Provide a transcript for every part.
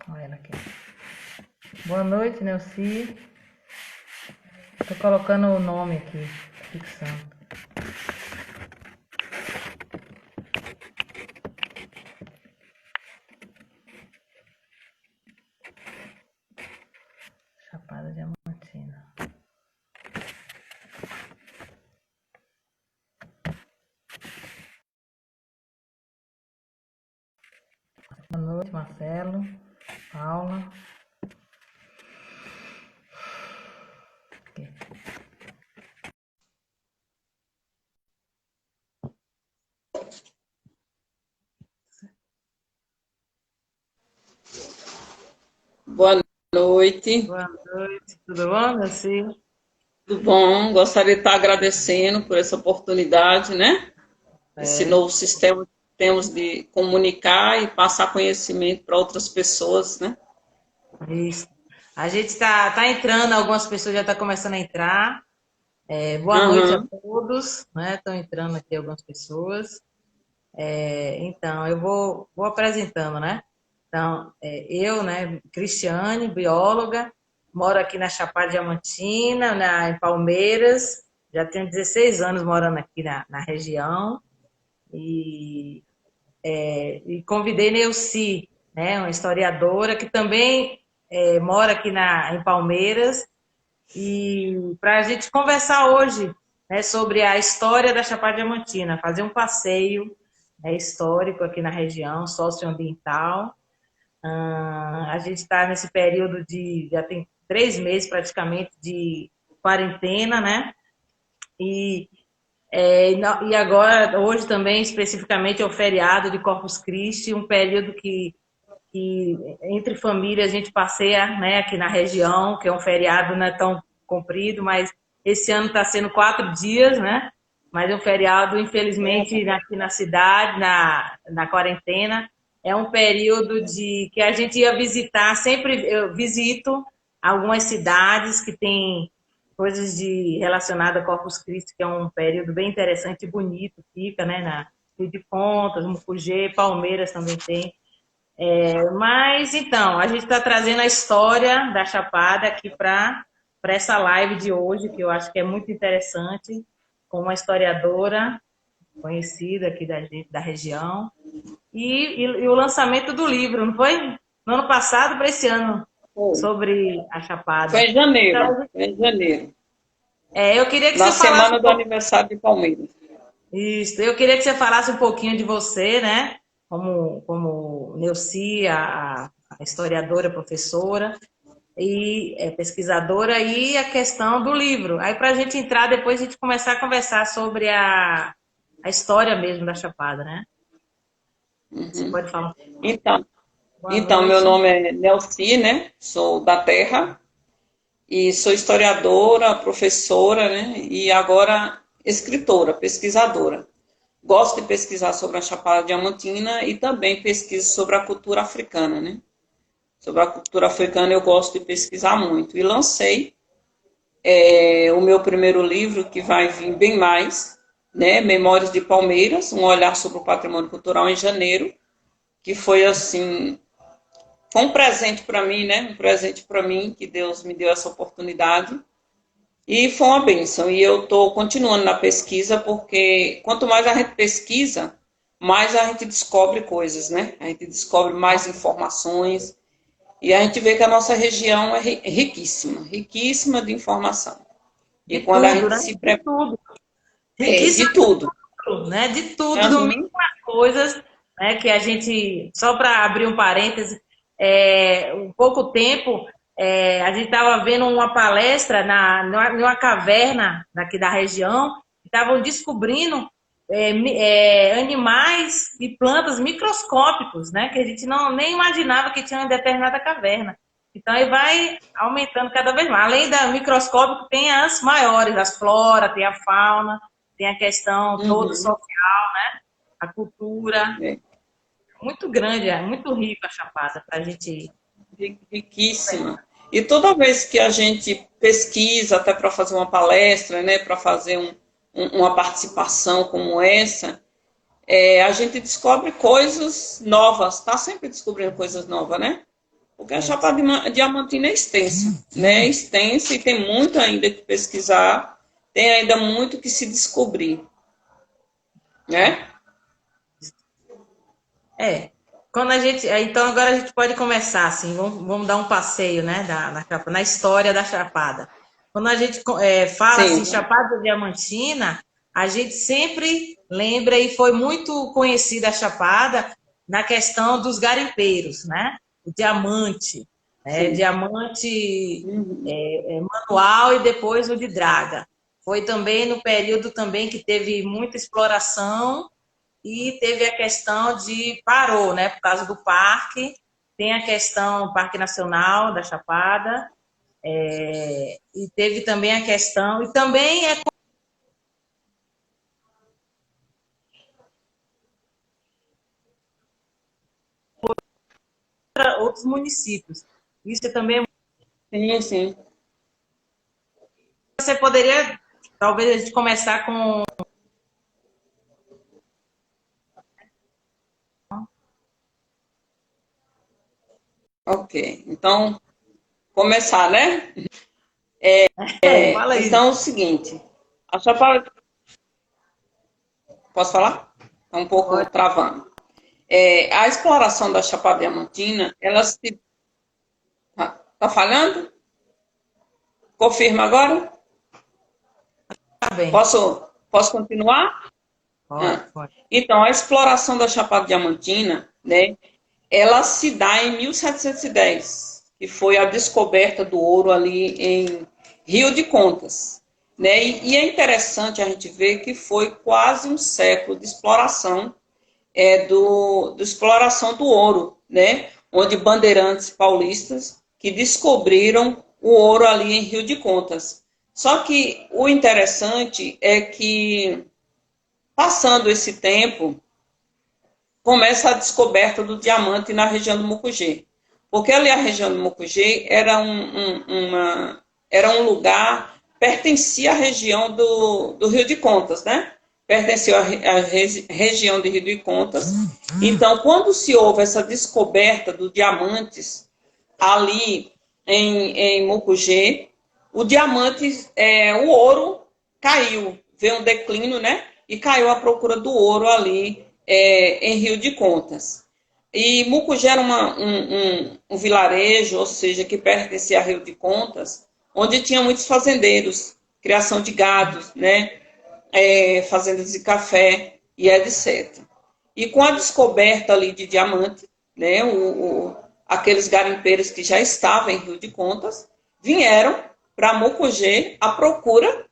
Olha ela aqui. Boa noite, Nelci. Tô colocando o nome aqui, fixando. Chapada Diamantina. Boa noite, Marcelo, Paula. Aqui. Boa noite. Boa noite, tudo bom, Nelci? Tudo bom? Gostaria de estar agradecendo por essa oportunidade, né? Esse novo sistema que temos de comunicar e passar conhecimento para outras pessoas, né? Isso. A gente está entrando, algumas pessoas já estão começando a entrar. Boa noite a todos, né? Estão entrando aqui algumas pessoas. Então, eu vou apresentando, né? Então, eu, né, Cristiane, bióloga, moro aqui na Chapada Diamantina, em Palmeiras, já tenho 16 anos morando aqui na região, e, e convidei Neuci, né, uma historiadora que também mora aqui em Palmeiras, e para a gente conversar hoje, né, sobre a história da Chapada Diamantina, fazer um passeio histórico aqui na região, socioambiental. A gente está nesse período já tem 3 meses praticamente de quarentena, né? E, e agora, hoje também, especificamente, é o feriado de Corpus Christi, um período que entre famílias a gente passeia, né, aqui na região, que é um feriado não é tão comprido, mas esse ano está sendo 4 dias, né? Mas é um feriado, infelizmente, aqui na cidade, na quarentena, é um período que a gente ia visitar, sempre eu visito algumas cidades que têm coisas relacionadas a Corpus Christi, que é um período bem interessante e bonito, fica, né, na Rio de Contas, Mucugê, Palmeiras também tem. Mas então, a gente está trazendo a história da Chapada aqui para essa live de hoje, que eu acho que é muito interessante, com uma historiadora conhecida aqui da região, e o lançamento do livro, não foi? No ano passado para esse ano, Foi. sobre a Foi Chapada. em janeiro. Então, Foi em janeiro. eu queria que Na você falasse semana um do pouco. aniversário de Palmeiras. Isso, eu queria que você falasse um pouquinho de você, né? Como Neuci, a historiadora, professora e pesquisadora, e a questão do livro. Aí, para a gente entrar, depois a gente começar a conversar sobre a história mesmo da Chapada, né? Você Uhum. pode falar? Então, Boa então, meu noite. nome é Nelci, né? Sou da Terra e sou historiadora, professora, né? E agora escritora, pesquisadora. Gosto de pesquisar sobre a Chapada Diamantina e também pesquiso sobre a cultura africana, né? Sobre a cultura africana eu gosto de pesquisar muito. E lancei o meu primeiro livro, que vai vir bem mais, né? Memórias de Palmeiras, um olhar sobre o patrimônio cultural em janeiro, que foi assim, foi um presente para mim, né? Um presente para mim, que Deus me deu essa oportunidade. E foi uma bênção. E eu estou continuando na pesquisa, porque quanto mais a gente pesquisa, mais a gente descobre coisas, né? A gente descobre mais informações. E a gente vê que a nossa região é riquíssima, riquíssima de informação. E De quando a tudo, gente né? se De prepara, tudo. Riquíssimo de tudo. né? De tudo, do Uhum. mínimo as coisas, né? Que a gente, só para abrir um parêntese, um pouco tempo, a gente estava vendo uma palestra numa caverna daqui da região, estavam descobrindo animais e plantas microscópicos, né? Que a gente nem imaginava que tinha em determinada caverna. Então, ele vai aumentando cada vez mais. Além da microscópico, tem as maiores, as flora, tem a fauna, tem a questão toda Uhum. social, a cultura. É. Muito grande, é muito rico a Chapada para a gente ir. Riquíssima. E toda vez que a gente pesquisa, até para fazer uma palestra, né, para fazer uma participação como essa, a gente descobre coisas novas, está sempre descobrindo coisas novas, né? Porque a Chapada Diamantina é extensa, né? É extensa e tem muito ainda que pesquisar, tem ainda muito que se descobrir, né? É. Quando a gente, então agora a gente pode começar assim, vamos dar um passeio, né, na história da Chapada. Quando a gente fala assim, Sim, Chapada Diamantina, a gente sempre lembra e foi muito conhecida a Chapada na questão dos garimpeiros, né? O diamante, né? sim. Diamante Uhum. manual e depois o de draga. Foi também no período também que teve muita exploração e teve a questão de parou, né? Por causa do parque, tem a questão Parque Nacional da Chapada, e teve também a questão, e também é contra outros municípios. Isso também Sim, sim. você poderia, talvez, a gente começar com. Ok. Então, começar, né? Fala aí. Então, é o seguinte, a Chapada... Posso falar? Está um pouco Pode. travando. A exploração da Chapada Diamantina, ela se... Tá falhando? Confirma agora? Tá bem. Posso continuar? Pode, Ah. pode. Então, a exploração da Chapada Diamantina, né, ela se dá em 1710, que foi a descoberta do ouro ali em Rio de Contas. Né? E é interessante a gente ver que foi quase um século de exploração do exploração do ouro, né? Onde bandeirantes paulistas que descobriram o ouro ali em Rio de Contas. Só que o interessante é que, passando esse tempo, começa a descoberta do diamante na região do Mucugê. Porque ali a região do Mucugê era um lugar, pertencia à região do Rio de Contas, né? Pertenceu à região de Rio de Contas. Então, quando se houve essa descoberta dos diamantes ali em Mucugê, o diamante, o ouro caiu, veio um declínio, né? E caiu a procura do ouro ali em Rio de Contas. E Mucugê era um vilarejo, ou seja, que pertencia a Rio de Contas, onde tinha muitos fazendeiros, criação de gados, né? Fazendas de café e etc. E com a descoberta ali de diamante, né? Aqueles garimpeiros que já estavam em Rio de Contas vieram para Mucugê à procura,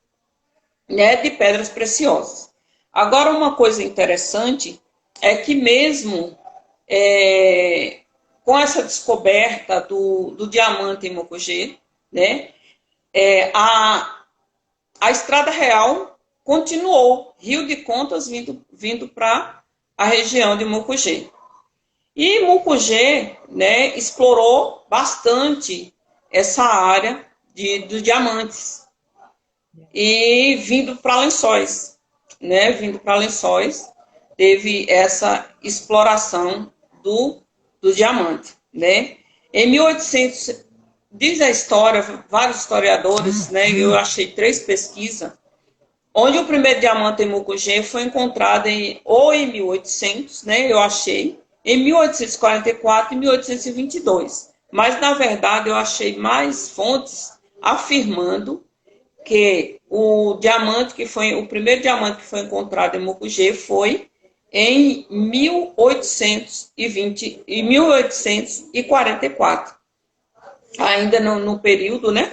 né, de pedras preciosas. Agora, uma coisa interessante é que mesmo com essa descoberta do diamante em Mucugê, né, a Estrada Real continuou, Rio de Contas vindo para a região de Mucugê. E Mucugê, né, explorou bastante essa área dos diamantes e vindo para Lençóis, né, vindo para Lençóis, teve essa exploração do diamante, né? Em 1800, diz a história, vários historiadores, né, eu achei 3 pesquisas, onde o primeiro diamante em Mucugê foi encontrado ou em 1800, né, eu achei, em 1844 e 1822. Mas, na verdade, eu achei mais fontes afirmando que o diamante que foi o primeiro diamante que foi encontrado em Mucugê foi em 1820 e 1844. Ainda no período, né?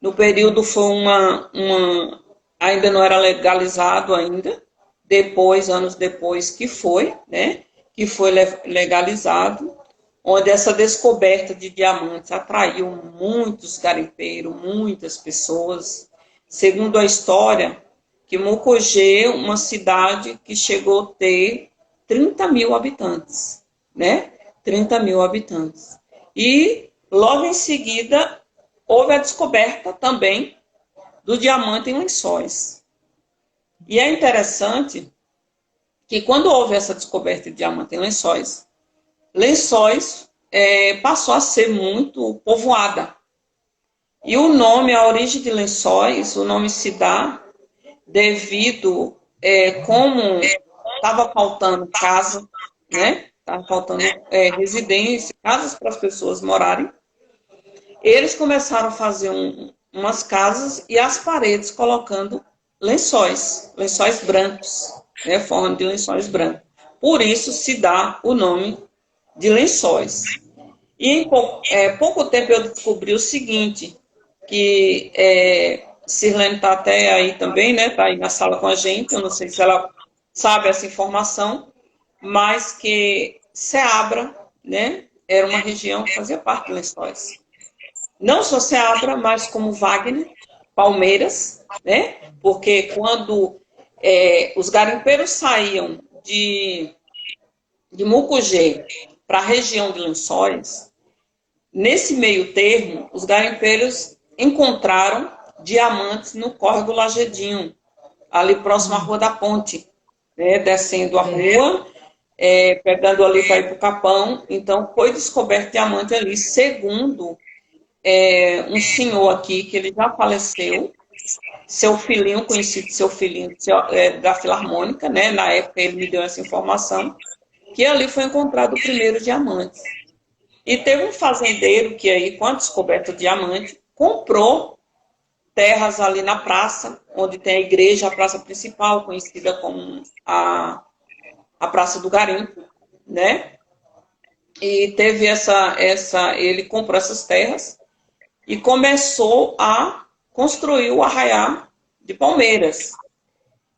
No período foi ainda não era legalizado ainda. Depois, anos depois que foi, né? Que foi legalizado, onde essa descoberta de diamantes atraiu muitos garimpeiros, muitas pessoas. Segundo a história, que Mucugê, uma cidade que chegou a ter 30 mil habitantes, né? 30 mil habitantes. E, logo em seguida, houve a descoberta também do diamante em Lençóis. E é interessante que quando houve essa descoberta de diamante em Lençóis passou a ser muito povoada. E o nome, a origem de Lençóis, o nome se dá devido como estava faltando casa, né? Estava faltando residência, casas para as pessoas morarem. Eles começaram a fazer umas casas e as paredes colocando lençóis brancos, né? Forma de lençóis brancos. Por isso se dá o nome de Lençóis. E em pouco tempo eu descobri o seguinte, que Sirlene está até aí também, né? Está aí na sala com a gente, eu não sei se ela sabe essa informação, mas que Ceabra, né? Era uma região que fazia parte de Lençóis. Não só Ceabra, mas como Wagner, Palmeiras, né? Porque quando os garimpeiros saíam de Mucugê para a região de Lençóis, nesse meio termo, os garimpeiros encontraram diamantes no córrego Lagedinho, ali próximo à Rua da Ponte, né? Descendo a rua, pegando ali para ir para o Capão. Então, foi descoberto diamante ali, segundo um senhor aqui, que ele já faleceu, seu filhinho, conhecido seu filhinho da Filarmônica, né? Na época ele me deu essa informação, que ali foi encontrado o primeiro diamante. E teve um fazendeiro que aí, com a descoberta do diamante, comprou terras ali na praça, onde tem a igreja, a praça principal, conhecida como a Praça do Garimpo, né? E teve ele comprou essas terras e começou a construir o Arraiá de Palmeiras.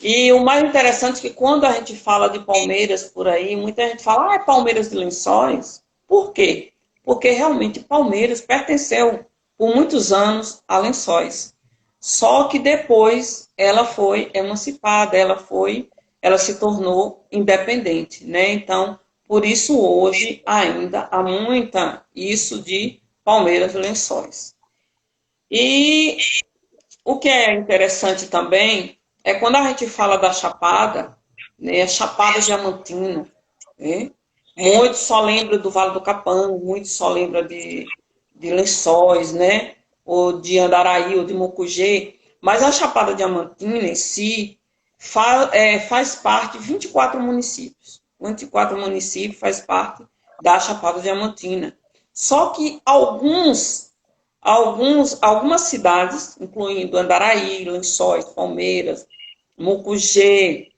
E o mais interessante é que quando a gente fala de Palmeiras por aí, muita gente fala, é Palmeiras de Lençóis. Por quê? Porque realmente Palmeiras pertenceu por muitos anos a Lençóis. Só que depois ela foi emancipada, ela se tornou independente, né? Então, por isso hoje ainda há muita isso de Palmeiras de Lençóis. E o que é interessante também é quando a gente fala da Chapada, né, Chapada Diamantina, né? Muitos só lembram do Vale do Capão, muitos só lembram de Lençóis, né? Ou de Andaraí, ou de Mucugê. Mas a Chapada Diamantina em si faz parte de 24 municípios. 24 municípios faz parte da Chapada Diamantina. Só que algumas cidades, incluindo Andaraí, Lençóis, Palmeiras, Mucugê,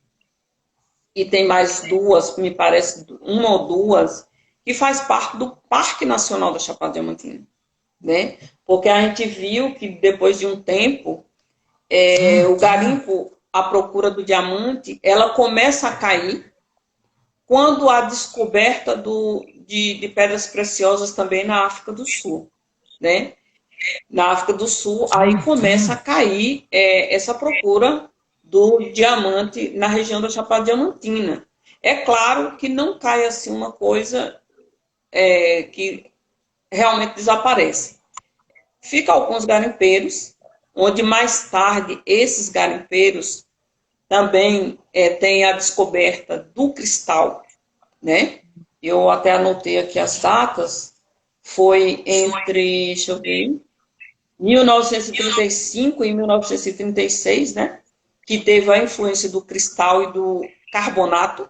e tem mais duas, me parece, uma ou duas, que faz parte do Parque Nacional da Chapada Diamantina, né? Porque a gente viu que depois de um tempo, o garimpo, a procura do diamante, ela começa a cair quando há descoberta de pedras preciosas também na África do Sul, né? Na África do Sul, aí começa a cair essa procura do diamante na região da Chapada Diamantina. É claro que não cai assim uma coisa que realmente desaparece. Fica alguns garimpeiros, onde mais tarde esses garimpeiros também têm a descoberta do cristal, né? Eu até anotei aqui as datas, foi entre, deixa eu ver, 1935 e 1936, né? Que teve a influência do cristal e do carbonato.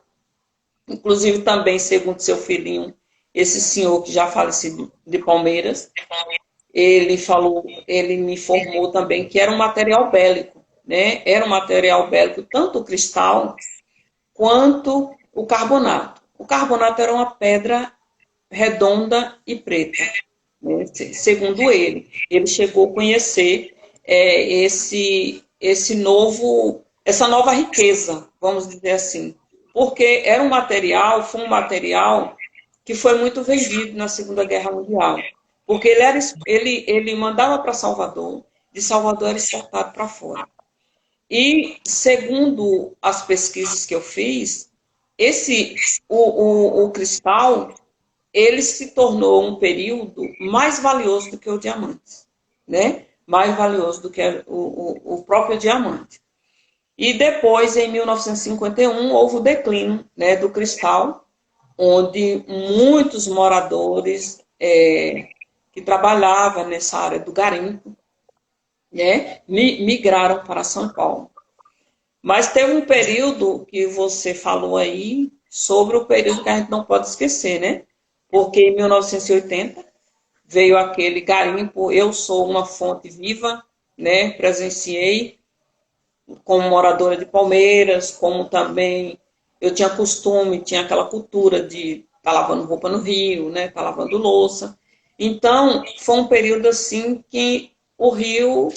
Inclusive também, segundo seu filhinho, esse senhor que já faleceu de Palmeiras, ele me informou também que era um material bélico, né? Era um material bélico, tanto o cristal quanto o carbonato. O carbonato era uma pedra redonda e preta, né? Segundo ele. Ele chegou a conhecer essa nova riqueza, vamos dizer assim. Porque foi um material que foi muito vendido na Segunda Guerra Mundial. Porque ele mandava para Salvador, de Salvador era exportado para fora. E, segundo as pesquisas que eu fiz, o cristal, ele se tornou um período mais valioso do que o diamante, né? Mais valioso do que o próprio diamante. E depois, em 1951, houve o declínio, né, do cristal, onde muitos moradores que trabalhavam nessa área do garimpo, né, migraram para São Paulo. Mas teve um período que você falou aí sobre o período que a gente não pode esquecer, né? Porque em 1980 veio aquele garimpo, eu sou uma fonte viva, né? Presenciei como moradora de Palmeiras, como também eu tinha costume, tinha aquela cultura de estar lavando roupa no rio, né? Estar lavando louça. Então, foi um período assim que o rio,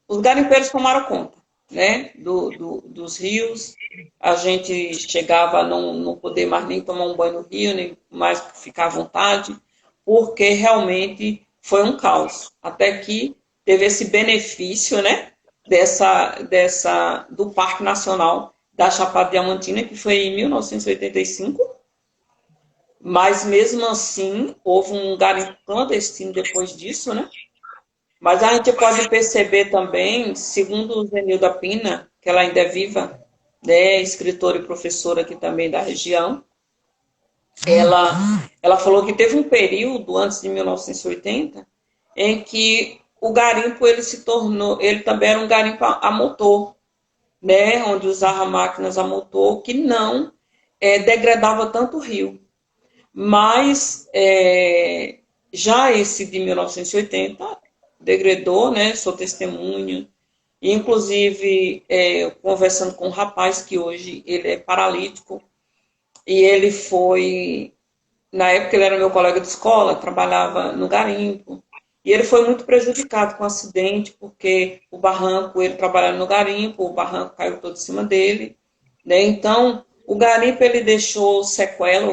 os garimpeiros tomaram conta, né? Dos rios. A gente chegava a não poder mais nem tomar um banho no rio, nem mais ficar à vontade, porque realmente foi um caos. Até que teve esse benefício, né? Do Parque Nacional da Chapada Diamantina, que foi em 1985, mas mesmo assim houve um garimpo clandestino depois disso, né? Mas a gente pode perceber também, segundo o Zenilda Pina, que ela ainda é viva, né, escritora e professora aqui também da região, ela, ela falou que teve um período antes de 1980 em que o garimpo ele também era um garimpo a motor, né, onde usava máquinas a motor que não degradava tanto o rio. Mas já esse de 1980 degradou, né? Sou testemunha. Inclusive, conversando com um rapaz que hoje ele é paralítico, e ele foi, na época ele era meu colega de escola, trabalhava no garimpo, e ele foi muito prejudicado com o acidente, porque o barranco, ele trabalhava no garimpo, o barranco caiu todo em cima dele, né? Então, o garimpo, ele deixou sequela,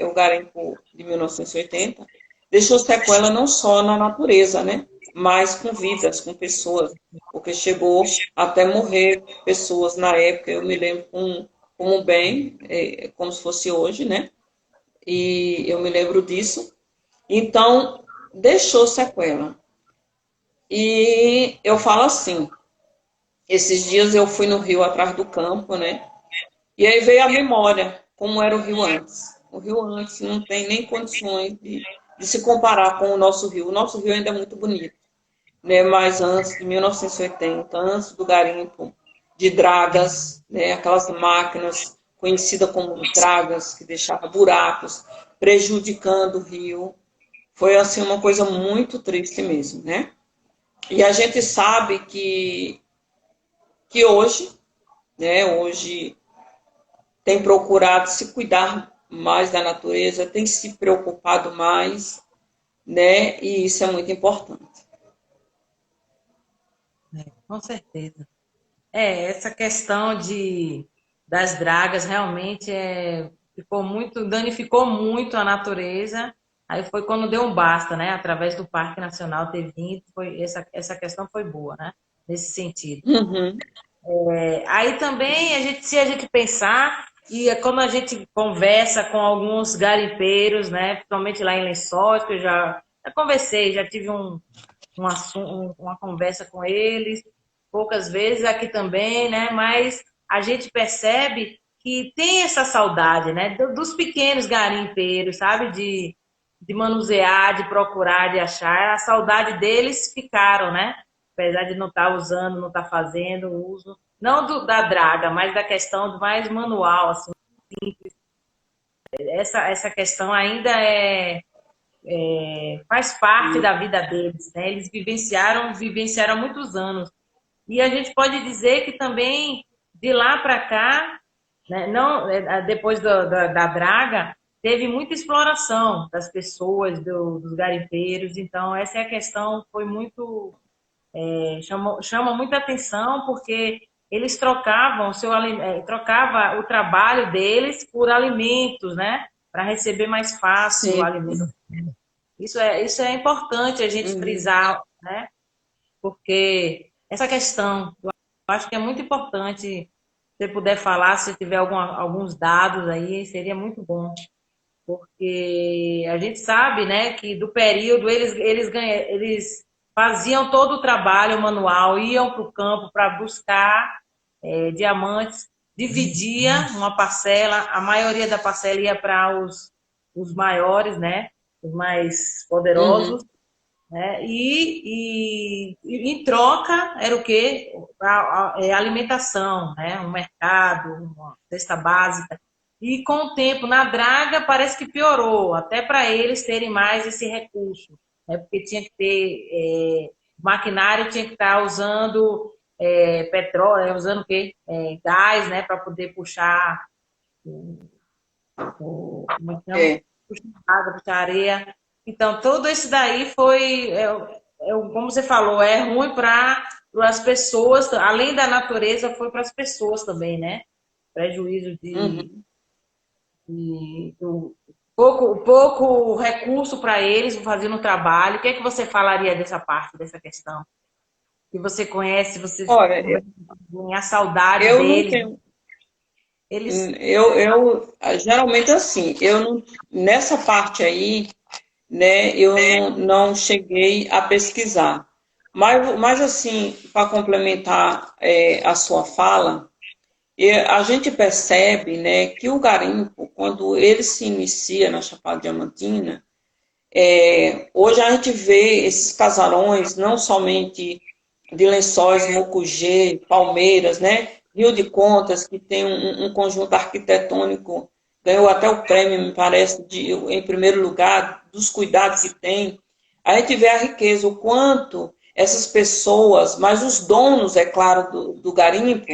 o garimpo de 1980, deixou sequela não só na natureza, né? Mas com vidas, com pessoas, porque chegou até morrer pessoas na época, eu me lembro como bem, como se fosse hoje, né? E eu me lembro disso. Então, deixou sequela. E eu falo assim, esses dias eu fui no rio atrás do campo, né? E aí veio a memória, como era o rio antes. O rio antes não tem nem condições de se comparar com o nosso rio. O nosso rio ainda é muito bonito, né? Mas antes de 1980, antes do garimpo de dragas, né? Aquelas máquinas conhecidas como dragas, que deixavam buracos, prejudicando o rio. Foi assim uma coisa muito triste mesmo, né? E a gente sabe que hoje, né? Hoje tem procurado se cuidar mais da natureza, tem se preocupado mais, né? E isso é muito importante. Com certeza. Essa questão das dragas realmente danificou muito a natureza. Aí foi quando deu um basta, né? Através do Parque Nacional ter vindo, essa questão foi boa, né? Nesse sentido. Uhum. Aí também, se a gente pensar, e quando a gente conversa com alguns garimpeiros, né? Principalmente lá em Lençóis, que eu já conversei, já tive uma conversa com eles, poucas vezes aqui também, né? Mas a gente percebe que tem essa saudade, né? Dos pequenos garimpeiros, sabe? De manusear, de procurar, de achar. A saudade deles ficaram, né? Apesar de não estar usando, não estar fazendo o uso, não da draga, mas da questão do mais manual, assim. Essa questão ainda faz parte da vida deles, né? Eles vivenciaram há muitos anos. E a gente pode dizer que também, de lá para cá, né, não, depois da draga, teve muita exploração das pessoas, dos garimpeiros. Então, essa é a questão, foi muito chama muita atenção porque eles trocava o trabalho deles por alimentos, né? para receber mais fácil o Sim. alimento. Isso é importante a gente frisar, né? Porque essa questão, eu acho que é muito importante, se você puder falar, se tiver alguns dados aí, seria muito bom. Porque a gente sabe, né, que do período eles faziam todo o trabalho manual, iam para o campo para buscar diamantes, dividia uma parcela, a maioria da parcela ia para os maiores, né, os mais Uhum. poderosos, né, e em troca era o quê? A alimentação, né, um mercado, uma cesta básica. E com o tempo, na draga, parece que piorou, até para eles terem mais esse recurso, né? Porque tinha que ter maquinário, tinha que estar usando petróleo, usando o quê? Gás, né? Para poder puxar como é que chama? É. Puxar água, puxar areia. Então, tudo isso daí foi, como você falou, é ruim para as pessoas, além da natureza, foi para as pessoas também, né? Prejuízo Uhum. do pouco recurso para eles fazendo o trabalho. O que é que você falaria dessa parte, dessa questão? Que você conhece, você Olha, a saudade eu não deles. tenho. Eles. Geralmente assim, eu não, nessa parte aí, né, eu não cheguei a pesquisar. Mas assim, para complementar a sua fala, a gente percebe, né, que o garimpo, quando ele se inicia na Chapada Diamantina, hoje a gente vê esses casarões, não somente de Lençóis, Mucugê, Palmeiras, né? Rio de Contas, que tem um conjunto arquitetônico, ganhou até o prêmio, me parece, em primeiro lugar, dos cuidados que tem. A gente vê a riqueza, o quanto essas pessoas, mas os donos, é claro, do garimpo,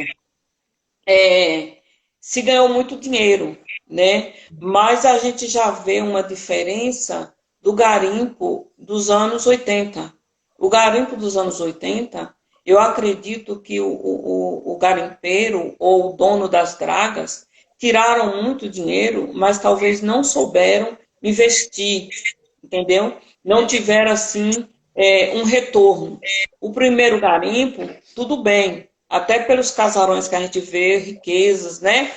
se ganhou muito dinheiro, né? Mas a gente já vê uma diferença do garimpo dos anos 80. O garimpo dos anos 80, eu acredito que o garimpeiro ou o dono das dragas tiraram muito dinheiro, mas talvez não souberam investir, entendeu? Não tiveram, assim, um retorno. O primeiro garimpo, tudo bem, até pelos casarões que a gente vê, riquezas, né?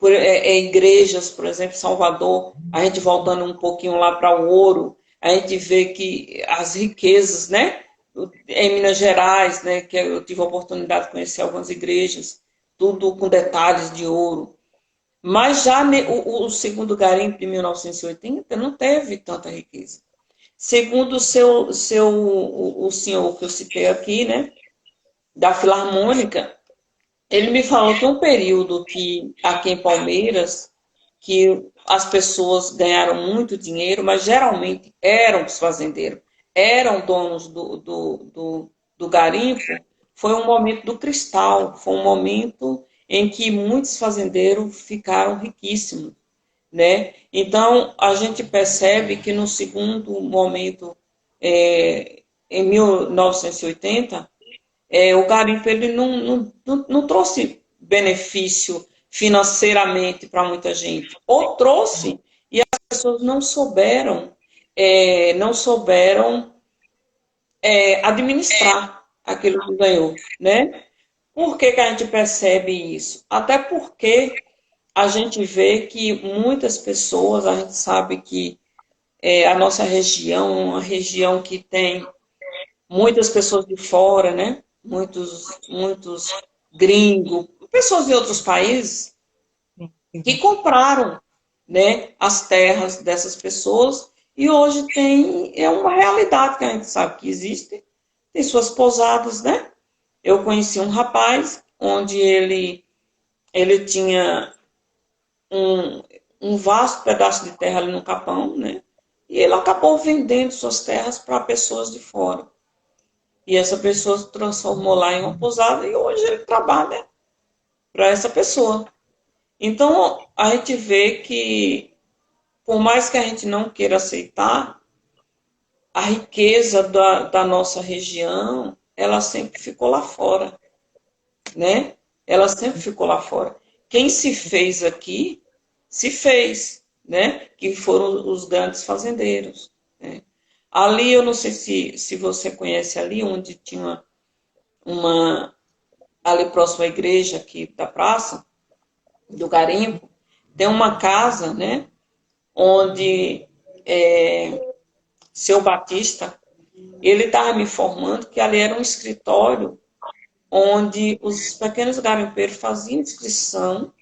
Igrejas, por exemplo, Salvador, a gente voltando um pouquinho lá para o ouro, a gente vê que as riquezas, né? Em Minas Gerais, né? Que eu tive a oportunidade de conhecer algumas igrejas, tudo com detalhes de ouro. Mas já o segundo garimpo de 1980 não teve tanta riqueza. Segundo o senhor que eu citei aqui, né, da Filarmônica, ele me falou que um período que aqui em Palmeiras, que as pessoas ganharam muito dinheiro, mas geralmente eram os fazendeiros, eram donos do garimpo, foi um momento do cristal, foi um momento em que muitos fazendeiros ficaram riquíssimos, né? Então, a gente percebe que no segundo momento, em 1980, o garimpo ele não trouxe benefício financeiramente para muita gente. Ou trouxe e as pessoas não souberam administrar aquilo que ganhou, né? Por que que a gente percebe isso? Até porque a gente vê que muitas pessoas, a gente sabe que a nossa região é uma região que tem muitas pessoas de fora, né? Muitos gringos, pessoas de outros países que compraram, né, as terras dessas pessoas e hoje é uma realidade que a gente sabe que existe, tem suas pousadas, né? Eu conheci um rapaz onde ele tinha um, um vasto pedaço de terra ali no Capão, né? E ele acabou vendendo suas terras para pessoas de fora. E essa pessoa se transformou lá em uma pousada e hoje ele trabalha para essa pessoa. Então, a gente vê que, por mais que a gente não queira aceitar, a riqueza da nossa região, ela sempre ficou lá fora, né? Ela sempre ficou lá fora. Quem se fez aqui se fez, né? Que foram os grandes fazendeiros, né? Ali, eu não sei se você conhece ali, onde tinha ali próximo à igreja aqui da praça, do Garimpo, tem uma casa, né? Onde seu Batista, ele estava me informando que ali era um escritório onde os pequenos garimpeiros faziam inscrição,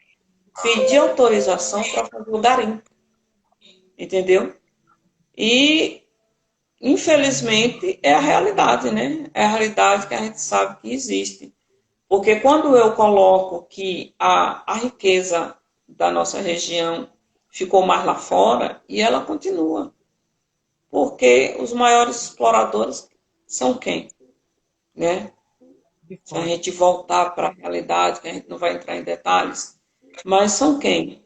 pediam autorização para fazer o garimpo, entendeu? E, infelizmente, é a realidade, né? É a realidade que a gente sabe que existe. Porque quando eu coloco que a riqueza da nossa região ficou mais lá fora, e ela continua. Porque os maiores exploradores são quem? Né? Se a gente voltar para a realidade, que a gente não vai entrar em detalhes, mas são quem?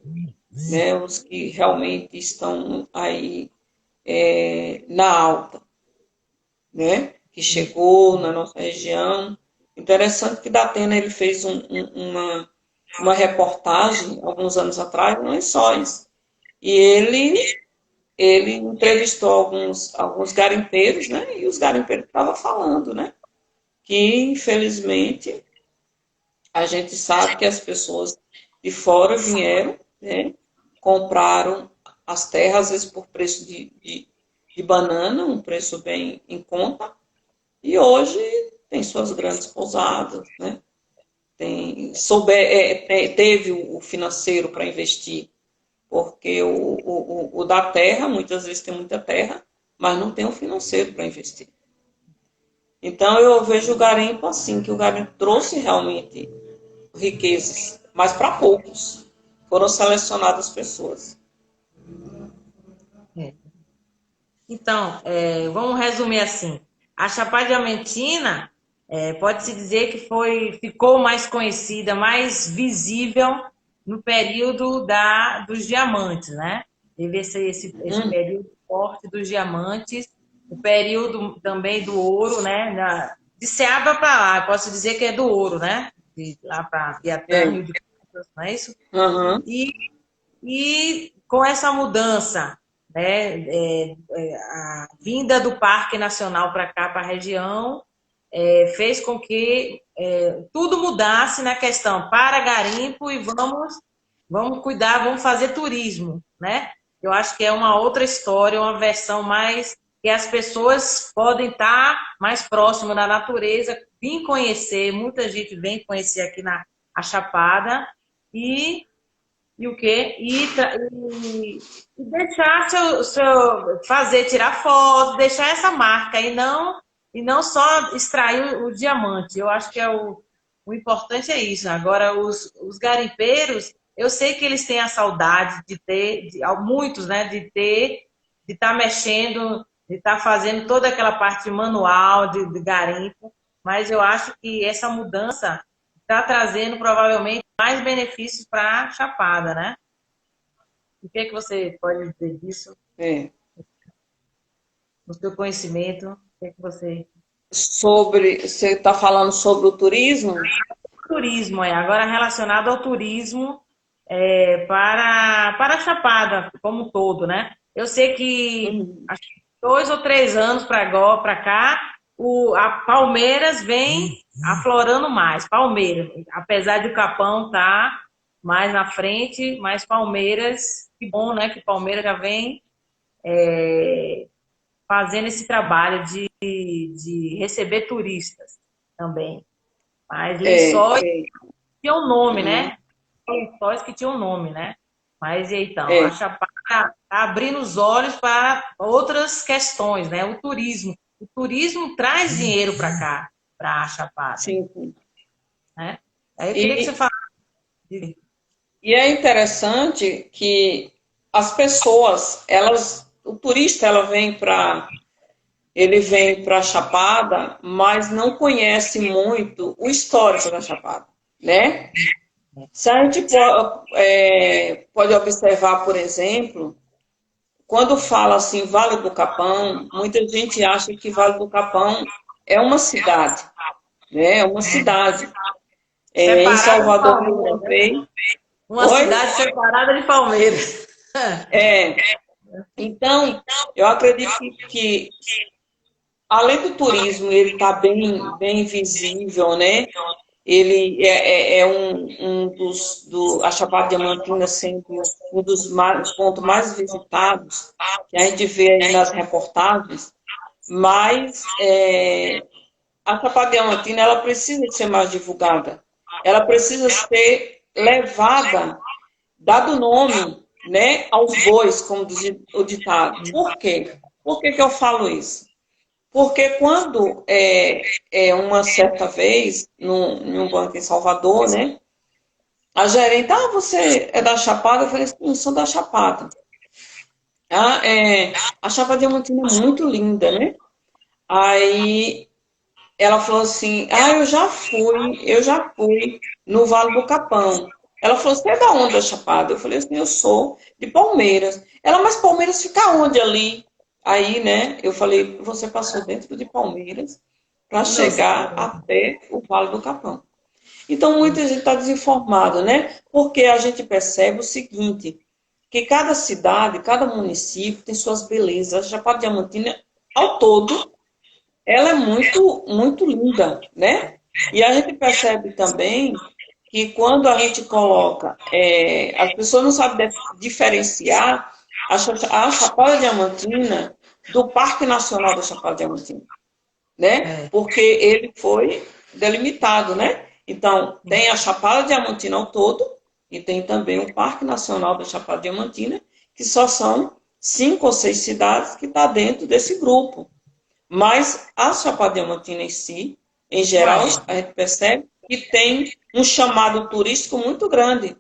Né? Os que realmente estão aí na alta, né? Que chegou na nossa região. Interessante que Datena ele fez uma reportagem, alguns anos atrás, no Lençóis. E ele entrevistou alguns garimpeiros, né? E os garimpeiros estavam falando, né? Que, infelizmente, a gente sabe que as pessoas de fora vieram, né? Compraram as terras, às vezes por preço de banana, um preço bem em conta, e hoje tem suas grandes pousadas, né? Teve o financeiro para investir, porque o da terra, muitas vezes tem muita terra, mas não tem o financeiro para investir. Então, eu vejo o garimpo assim, que o garimpo trouxe realmente riquezas, mas para poucos. Foram selecionadas pessoas. É. Então, vamos resumir assim. A Chapada Diamantina pode-se dizer que ficou mais conhecida, mais visível no período dos diamantes, né? Teve esse período forte dos diamantes, o período também do ouro, né? De Ceaba para lá, posso dizer que é do ouro, né? De lá para Piatã, Rio de Janeiro, não é isso? Uhum. E com essa mudança, né, a vinda do Parque Nacional para cá, para a região, fez com que tudo mudasse na questão para garimpo e vamos cuidar, vamos fazer turismo, né? Eu acho que é uma outra história, uma versão mais que as pessoas podem estar mais próximas da natureza, vir conhecer, muita gente vem conhecer aqui na Chapada e o quê? E deixar fazer, tirar foto, deixar essa marca e não só extrair o diamante. Eu acho que o importante é isso. Agora, os garimpeiros, eu sei que eles têm a saudade de ter, muitos, né, de estar mexendo, de estar fazendo toda aquela parte manual de garimpo, mas eu acho que essa mudança está trazendo provavelmente mais benefícios para a Chapada, né? O que é que você pode dizer disso? No seu conhecimento, o que é que você... Você está falando sobre o turismo? Turismo, agora relacionado ao turismo para a Chapada como um todo, né? Eu sei que acho que 2 ou 3 anos para cá, a Palmeiras vem aflorando mais. Palmeiras, apesar de o Capão estar mais na frente, mas Palmeiras, que bom, né? Que Palmeiras já vem fazendo esse trabalho de receber turistas também. Mas Lençóis tinha um nome, né? Lençóis que tinha um nome, né? Mas então, a Chapada está abrindo os olhos para outras questões, né? O turismo. O turismo traz dinheiro para cá, para a Chapada. Sim. Né? Aí eu queria que você falasse. E é interessante que as pessoas, o turista, ele vem para a Chapada, mas não conhece muito o histórico da Chapada, né? Se a gente pode observar, por exemplo, quando fala assim Vale do Capão, muita gente acha que Vale do Capão é uma cidade, né? É uma cidade. Em Salvador, eu encontrei. Uma cidade separada de Palmeiras. É, então, eu acredito que além do turismo, ele está bem visível, né? Ele é a Chapada Diamantina sendo um dos pontos mais visitados, que a gente vê aí nas reportagens, mas a Chapada Diamantina, ela precisa ser mais divulgada, ela precisa ser levada, dado nome, né, aos bois, como diz o ditado. Por quê? Por que eu falo isso? Porque quando, uma certa vez, em um banco em Salvador, né, a gerente, você é da Chapada? Eu falei assim, eu sou da Chapada. A Chapada Diamantina é muito linda, né? Aí ela falou assim, eu já fui no Vale do Capão. Ela falou, você é da onde, da Chapada? Eu falei assim, eu sou de Palmeiras. Ela, mas Palmeiras fica onde ali? Aí, né, eu falei, você passou dentro de Palmeiras para chegar até o Vale do Capão. Então, muita gente está desinformada, né? Porque a gente percebe o seguinte, que cada cidade, cada município tem suas belezas. A Chapada Diamantina, ao todo, ela é muito linda, né? E a gente percebe também que quando a gente coloca, as pessoas não sabem diferenciar a Chapada Diamantina do Parque Nacional da Chapada Diamantina, né? Porque ele foi delimitado, né? Então, tem a Chapada Diamantina ao todo e tem também o Parque Nacional da Chapada Diamantina, que só são 5 ou 6 cidades que estão dentro desse grupo. Mas a Chapada Diamantina em si, em geral, a gente percebe que tem um chamado turístico muito grande,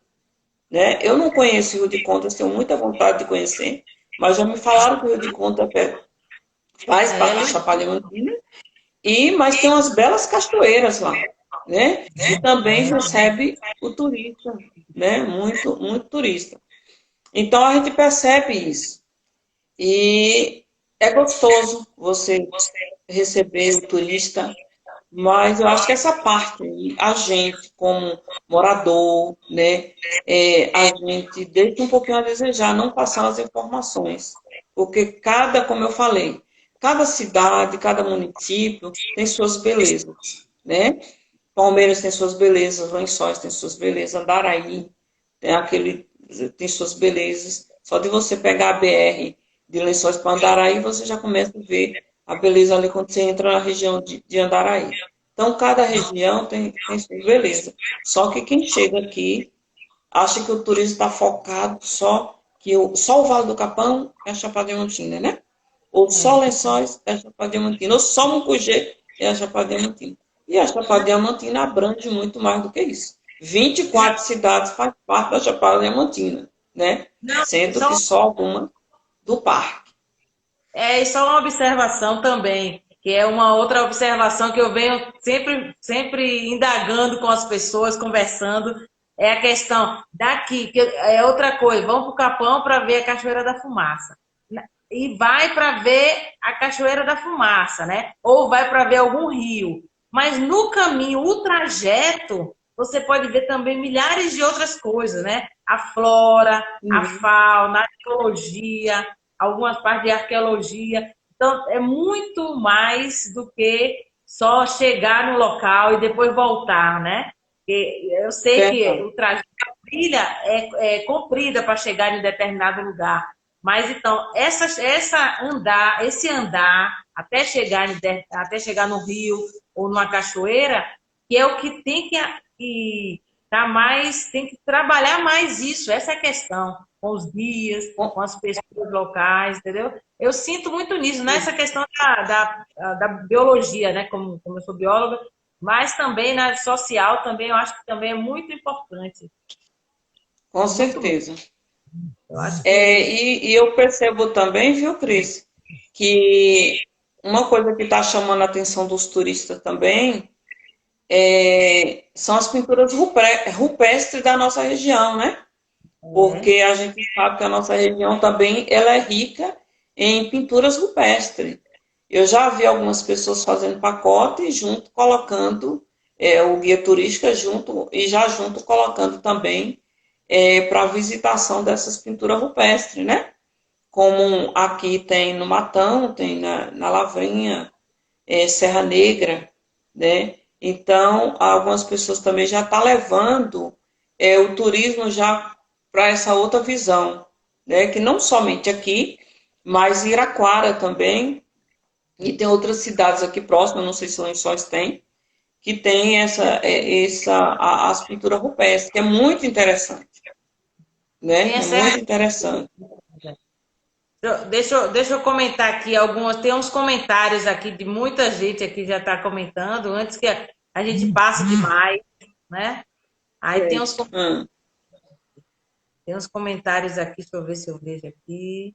né? Eu não conheço o Rio de Contas, tenho muita vontade de conhecer, mas já me falaram que o Rio de Contas faz parte da Chapada Diamantina, mas tem umas belas cachoeiras lá, né? E também recebe o turista, né? Muito turista. Então a gente percebe isso. E é gostoso você receber o turista, mas eu acho que essa parte aí, a gente como morador, né, a gente deixa um pouquinho a desejar, não passar as informações, porque como eu falei, cada cidade, cada município tem suas belezas, né? Palmeiras tem suas belezas, Lençóis tem suas belezas, Andaraí tem suas belezas. Só de você pegar a BR de Lençóis para Andaraí, você já começa a ver a beleza ali quando você entra na região de Andaraí. Então, cada região tem sua beleza. Só que quem chega aqui acha que o turismo está focado só o Vale do Capão é a Chapada Diamantina, né? Ou só Lençóis é a Chapada Diamantina, ou só Mucugê é a Chapada Diamantina. E a Chapada Diamantina abrange muito mais do que isso. 24 cidades fazem parte da Chapada Diamantina, né? Sendo que só alguma do parque. E só uma observação também, que é uma outra observação que eu venho sempre indagando com as pessoas, conversando, é a questão daqui, que é outra coisa, vão para o Capão para ver a Cachoeira da Fumaça. E vai para ver a Cachoeira da Fumaça, né? Ou vai para ver algum rio. Mas no caminho, o trajeto, você pode ver também milhares de outras coisas, né? A flora, a fauna, a ecologia, algumas partes de arqueologia. Então, é muito mais do que só chegar no local e depois voltar, né? Porque eu sei que o trajeto da trilha é comprida para chegar em determinado lugar. Mas então, esse andar até chegar no rio ou numa cachoeira, que é o que tem que trabalhar mais isso, essa é a questão, com os guias, com as pessoas locais, entendeu? Eu sinto muito nisso, nessa questão da biologia, né? Como eu sou bióloga, mas também na social também, eu acho que também é muito importante. Com certeza. E eu percebo também, viu, Cris, que uma coisa que está chamando a atenção dos turistas também são as pinturas rupestres da nossa região, né? Porque a gente sabe que a nossa região também ela é rica em pinturas rupestres. Eu já vi algumas pessoas fazendo pacote junto, colocando o guia turístico junto, e já junto colocando também para a visitação dessas pinturas rupestres, né? Como aqui tem no Matão, tem na Lavrinha, Serra Negra, né? Então, algumas pessoas também já estão levando o turismo já para essa outra visão, né? Que não somente aqui, mas Iraquara também, e tem outras cidades aqui próximas, não sei se Lençóis tem, que tem as pinturas rupestres, que é muito interessante, Tem né? É essa. muito interessante. Deixa eu comentar aqui algumas. Tem uns comentários aqui de muita gente aqui já está comentando, antes que a gente passe demais, né? Aí Certo. tem uns comentários aqui, deixa eu ver se eu vejo aqui.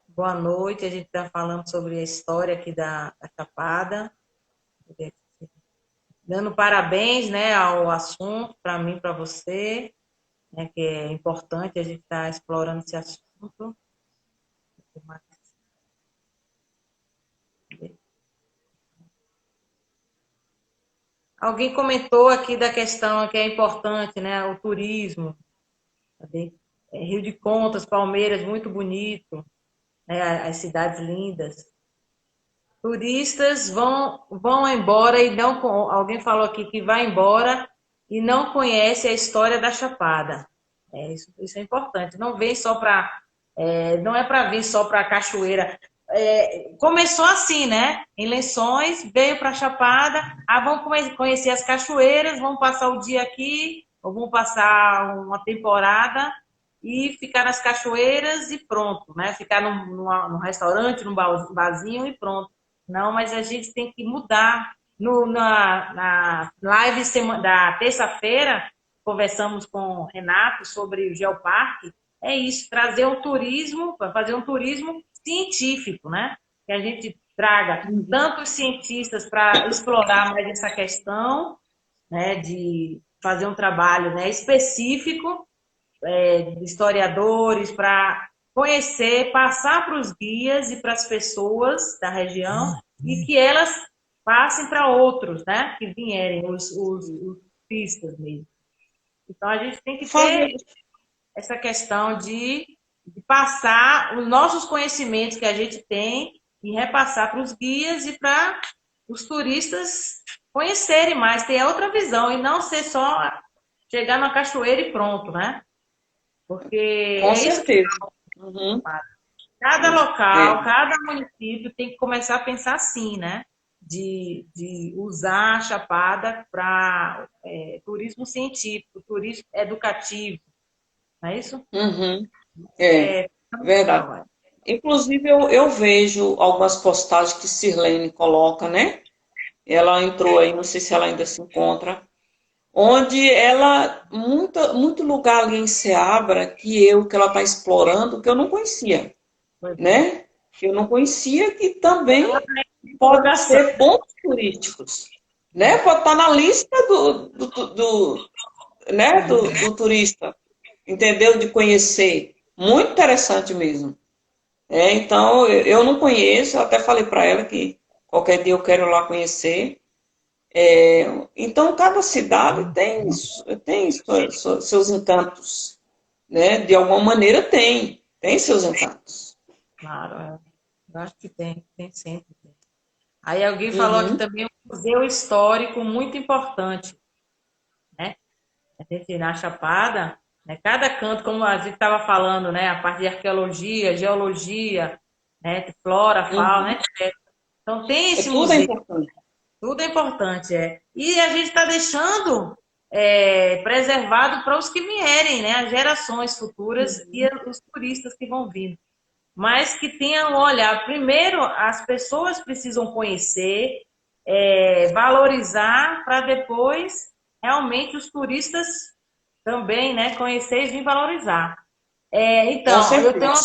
Boa noite, a gente está falando sobre a história aqui da Chapada. Dando parabéns, né, ao assunto, para mim, para você, né, que é importante a gente estar explorando esse assunto. Alguém comentou aqui da questão que é importante, né, o turismo. Rio de Contas, Palmeiras, muito bonito, né, as cidades lindas. Turistas vão embora e não. Alguém falou aqui que vai embora e não conhece a história da Chapada. Isso é importante. Não vem só para. Não é para vir só para a cachoeira. Começou assim, né? Em Lençóis, veio para a Chapada. Vamos conhecer as cachoeiras, vamos passar o dia aqui, ou vamos passar uma temporada e ficar nas cachoeiras e pronto, né? Ficar num restaurante, num barzinho e pronto. Não, mas a gente tem que mudar. Na live da terça-feira, conversamos com o Renato sobre o Geoparque. É isso, trazer um turismo, fazer um turismo científico, né? Que a gente traga tantos cientistas para explorar mais essa questão, né? De fazer um trabalho, né, específico, de historiadores, para conhecer, passar para os guias e para as pessoas da região e que elas passem para outros, né? Que vierem, os turistas mesmo. Então, a gente tem que ter essa questão de passar os nossos conhecimentos que a gente tem e repassar para os guias e para os turistas conhecerem mais, ter outra visão e não ser só chegar na cachoeira e pronto, né? Porque Com é isso que certeza. Uhum. cada É. local, cada município tem que começar a pensar assim, né? De usar a Chapada para turismo científico, turismo educativo, não é isso? Uhum. É, É verdade. fundamental. Inclusive, eu vejo algumas postagens que Sirlene coloca, né? Ela entrou aí, não sei se ela ainda se encontra, onde ela, muito lugar ali em Seabra, que ela está explorando, que eu não conhecia, Pois é. né? Que eu não conhecia, que Ela também tem pode divulgação. ser pontos turísticos, né? Pode estar na lista do turista, entendeu? De conhecer. Muito interessante mesmo. Então, eu não conheço, eu até falei para ela que qualquer dia eu quero lá conhecer. Então, cada cidade tem seus encantos, né? De alguma maneira tem seus encantos. Claro, eu acho que tem sempre. Aí alguém falou aqui Uhum, também um museu histórico muito importante, né? A gente na Chapada, né? Cada canto, como a gente estava falando, né? A parte de arqueologia, geologia, né? Flora, fauna, uhum. etc. Então tem esse Tudo é museu, importante. tudo é importante, é. E a gente está deixando preservado para os que vierem, né? As gerações futuras e os turistas que vão vindo. Mas que tenham um olhar. Primeiro, as pessoas precisam conhecer, valorizar, para depois realmente os turistas também, né, conhecer e vir valorizar. Com Então, certeza.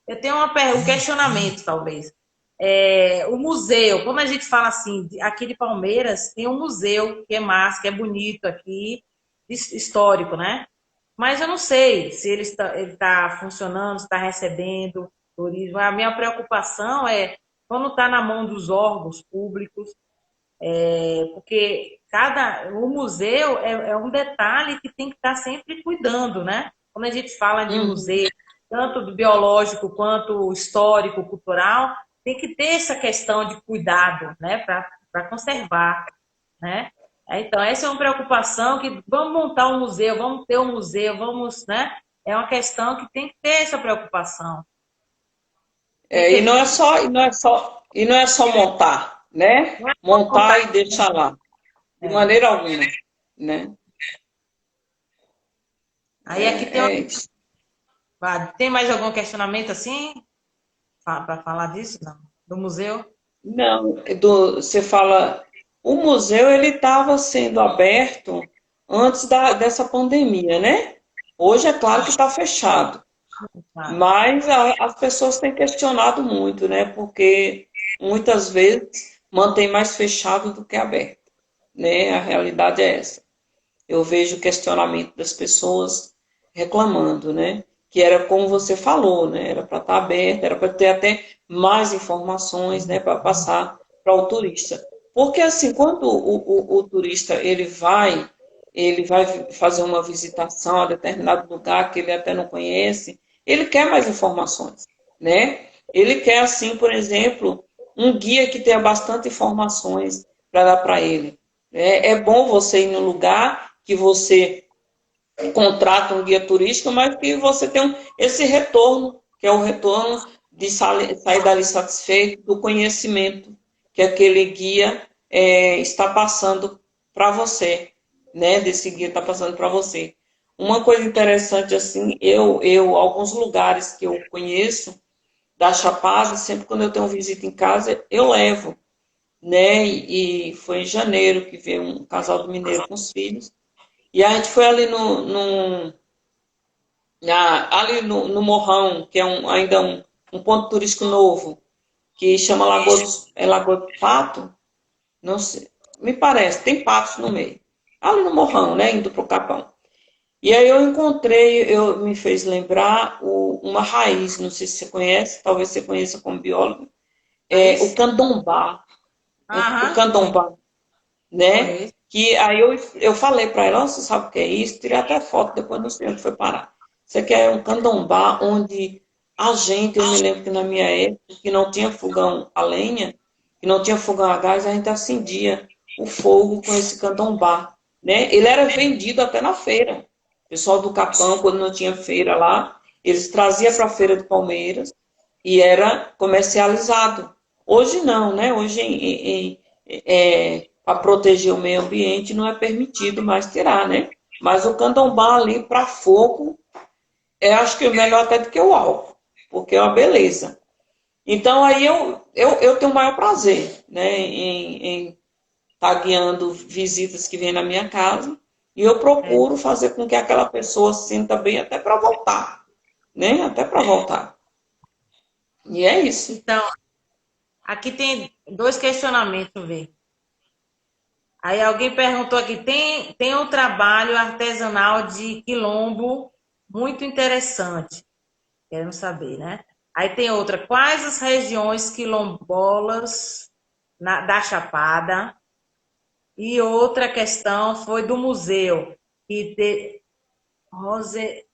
eu tenho um questionamento, talvez. O museu, como a gente fala assim, aqui de Palmeiras, tem um museu que é massa, que é bonito aqui, histórico, né? Mas eu não sei se ele tá funcionando, se está recebendo turismo. A minha preocupação é quando está na mão dos órgãos públicos, Porque o museu é um detalhe que tem que estar sempre cuidando, né? Quando a gente fala de Uhum. museu, tanto do biológico quanto histórico, cultural, tem que ter essa questão de cuidado, né? Para conservar, né? Então, essa é uma preocupação que vamos montar um museu, vamos ter um museu, vamos, né? É uma questão que tem que ter essa preocupação. Tem que E não é só, montar, né? não é só Montar montar. e deixar lá, de É. maneira alguma, né? Aí aqui É isso. tem mais algum questionamento assim para falar disso, não? Do museu? Não, você fala, o museu ele estava sendo aberto antes dessa pandemia, né? Hoje é claro que está fechado, Ah, mas as pessoas têm questionado muito, né? Porque muitas vezes mantém mais fechado do que aberto, né? A realidade é essa. Eu vejo o questionamento das pessoas reclamando, né? Que era como você falou, né? Era para estar aberto, era para ter até mais informações, né? Para passar para o turista. Porque assim, quando o turista ele vai fazer uma visitação a determinado lugar que ele até não conhece, ele quer mais informações, né? Ele quer assim, por exemplo, um guia que tenha bastante informações para dar para ele. É bom você ir no lugar que você contrata um guia turístico, mas que você tem esse retorno, que é o retorno de sair dali satisfeito do conhecimento que aquele guia está passando para você, né? Desse guia está passando para você. Uma coisa interessante, assim, alguns lugares que eu conheço da Chapada, sempre quando eu tenho visita em casa, eu levo, né? E foi em janeiro que veio um casal do mineiro com os filhos, e a gente foi ali no Morrão, que é ainda um ponto turístico novo, que chama Lagoa do Pato, não sei, me parece, tem patos no meio. Ali no Morrão, né, indo para o Capão. E aí me fez lembrar uma raiz, não sei se você conhece, talvez você conheça como biólogo, o Raiz? candombá. O Aham, candombá, né? conheço. Que aí eu falei para ela, você sabe o que é isso? Tirei até foto, depois não sei onde foi parar. Isso aqui é um candombá onde eu me lembro que na minha época, que não tinha fogão a lenha, que não tinha fogão a gás, a gente acendia o fogo com esse candombá, né? Ele era vendido até na feira. O pessoal do Capão, quando não tinha feira lá, eles traziam para a feira de Palmeiras e era comercializado. Hoje não, né? Hoje para proteger o meio ambiente não é permitido mais tirar, né? Mas o candombá ali para fogo acho que é melhor até do que o álcool, porque é uma beleza. Então aí eu tenho o maior prazer, né, em estar guiando visitas que vêm na minha casa, e eu É. procuro fazer com que aquela pessoa se sinta bem até para voltar, né? Até para voltar. E é isso. Então, aqui tem dois questionamentos, vê. Aí alguém perguntou aqui, tem um trabalho artesanal de quilombo muito interessante. Queremos saber, né? Aí tem outra, quais as regiões quilombolas da Chapada? E outra questão foi do museu, que Rose,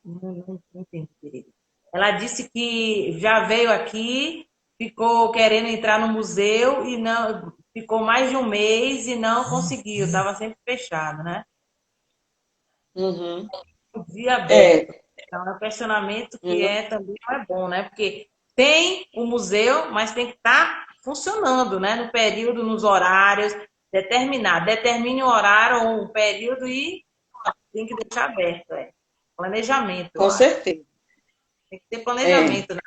não entendi direito. Ela disse que já veio aqui, ficou querendo entrar no museu e não ficou mais de um mês e não conseguiu, estava sempre fechado, né? Uhum. O dia aberto. É, Então, é um questionamento que uhum. também não é bom, né? Porque tem o museu, mas tem que estar funcionando, né? No período, nos horários, determinar. Determine o horário ou o período e tem que deixar aberto, é. Planejamento, eu Com acho. certeza. Tem que ter É. planejamento, né?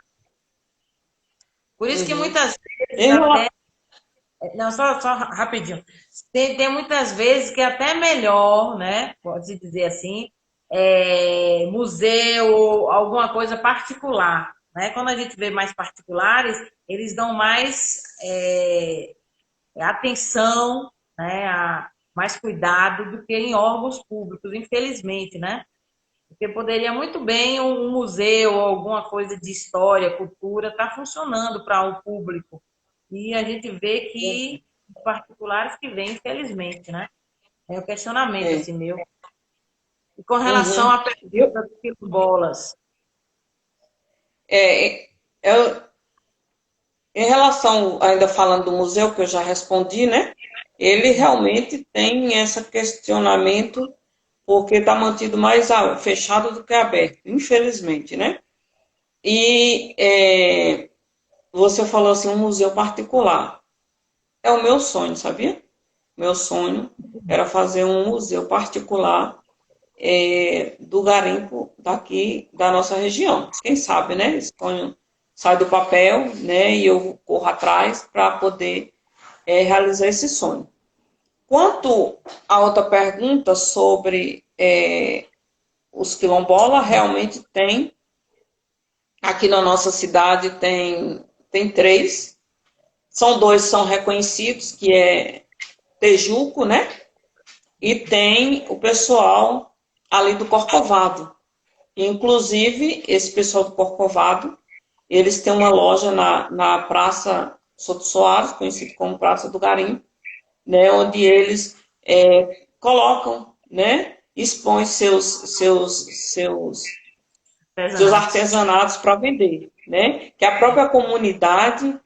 Por isso que Uhum. muitas vezes Em rela- até. Não, só rapidinho. Tem muitas vezes que é até melhor, né? Pode-se dizer assim, museu, alguma coisa particular. Né? Quando a gente vê mais particulares, eles dão mais atenção, né? Mais cuidado do que em órgãos públicos, infelizmente, né? Porque poderia muito bem um museu ou alguma coisa de história, cultura, estar funcionando para o público. E a gente vê que particulares que vêm, infelizmente, né? É um questionamento, É. assim, meu. E com relação Uhum. à Viu? pergunta do quilombolas, É, eu, em relação, ainda falando do museu, que eu já respondi, né? Ele realmente tem esse questionamento porque está mantido mais fechado do que aberto, infelizmente, né? E você falou assim, um museu particular. É o meu sonho, sabia? Meu sonho era fazer um museu particular do garimpo daqui da nossa região. Quem sabe, né? Esse sonho sai do papel, né? E eu corro atrás para poder realizar esse sonho. Quanto à outra pergunta sobre os quilombolas, realmente tem. Aqui na nossa cidade tem três. São dois são reconhecidos, que é Tejuco, né? E tem o pessoal ali do Corcovado. Inclusive, esse pessoal do Corcovado, eles têm uma loja na Praça Souto Soares, conhecido como Praça do Garimpo, né, onde eles colocam, né, expõem seus artesanatos. artesanatos para vender, né? Que a própria comunidade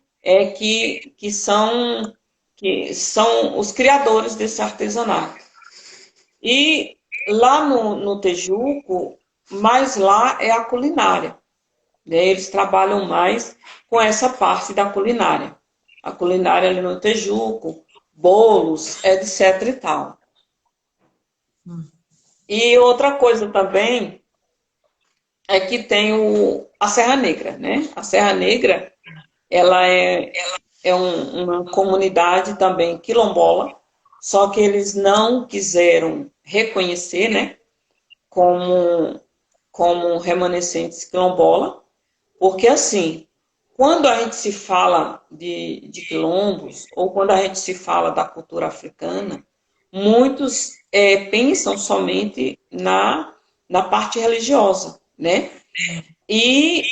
que são os criadores desse artesanato. E lá no Tejuco, mais lá é a culinária, né? Eles trabalham mais com essa parte da culinária. A culinária ali no Tejuco, bolos, etc e tal. E outra coisa também é que tem a Serra Negra, né? A Serra Negra, ela é uma comunidade também quilombola, só que eles não quiseram reconhecer, né, como remanescentes quilombola, porque assim, quando a gente se fala de quilombos, ou quando a gente se fala da cultura africana, muitos pensam somente na parte religiosa, né? E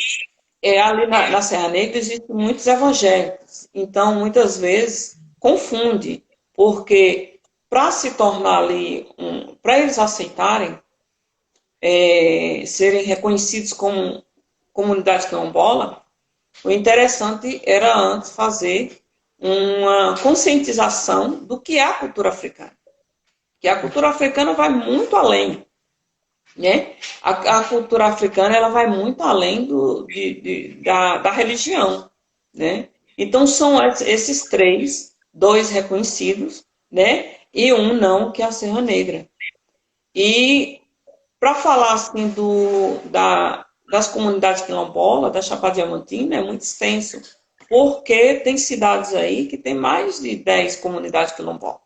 ali na Serra Negra existem muitos evangélicos, então muitas vezes confunde, porque para se tornar ali, para eles aceitarem serem reconhecidos como comunidade quilombola, o interessante era antes fazer uma conscientização do que é a cultura africana. Que a cultura africana vai muito além, né? A cultura africana ela vai muito além da religião, né? Então são esses três, dois reconhecidos, né? E um não, que é a Serra Negra. E para falar assim das comunidades quilombolas, da Chapada Diamantina, é muito extenso, porque tem cidades aí que tem mais de 10 comunidades quilombolas,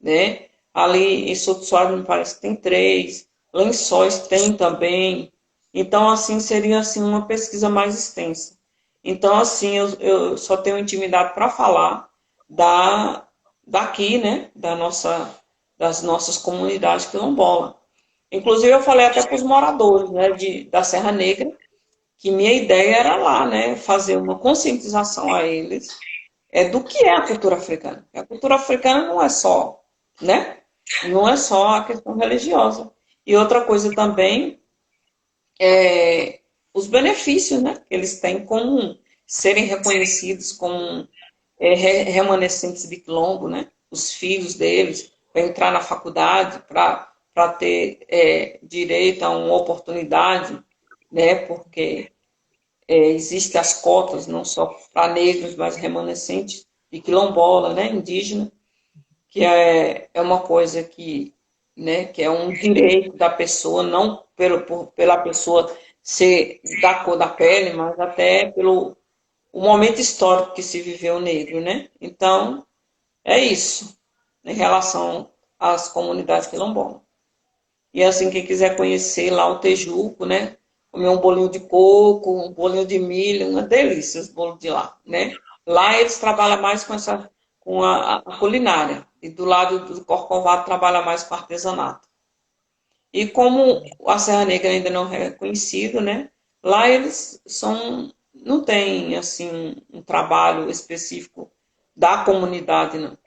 né? Ali em Souto Soares me parece que tem três, Lençóis tem também. Então, assim, seria assim, uma pesquisa mais extensa. Então, assim, eu só tenho intimidade para falar daqui, né? Das nossas comunidades quilombolas. Inclusive, eu falei até para os moradores, né, da Serra Negra, que minha ideia era lá, né, fazer uma conscientização a eles do que é a cultura africana. A cultura africana não é só, né, não é só a questão religiosa. E outra coisa também é os benefícios, né, que eles têm como serem reconhecidos como remanescentes de quilombo, né, os filhos deles, para entrar na faculdade, para ter direito a uma oportunidade, né, porque existem as cotas, não só para negros, mas remanescentes de quilombola, né, indígena, que é uma coisa né, que é um direito da pessoa, não pela pessoa ser da cor da pele, mas até pelo o momento histórico que se viveu negro, né? Então, é isso, em relação às comunidades quilombolas. E assim, quem quiser conhecer lá o Tejuco, né? Comer um bolinho de coco, um bolinho de milho, uma delícia os bolos de lá, né? Lá eles trabalham mais com a culinária. E do lado do Corcovado trabalha mais com artesanato. E como a Serra Negra ainda não é reconhecido, né? Lá eles não tem assim um trabalho específico da comunidade, não.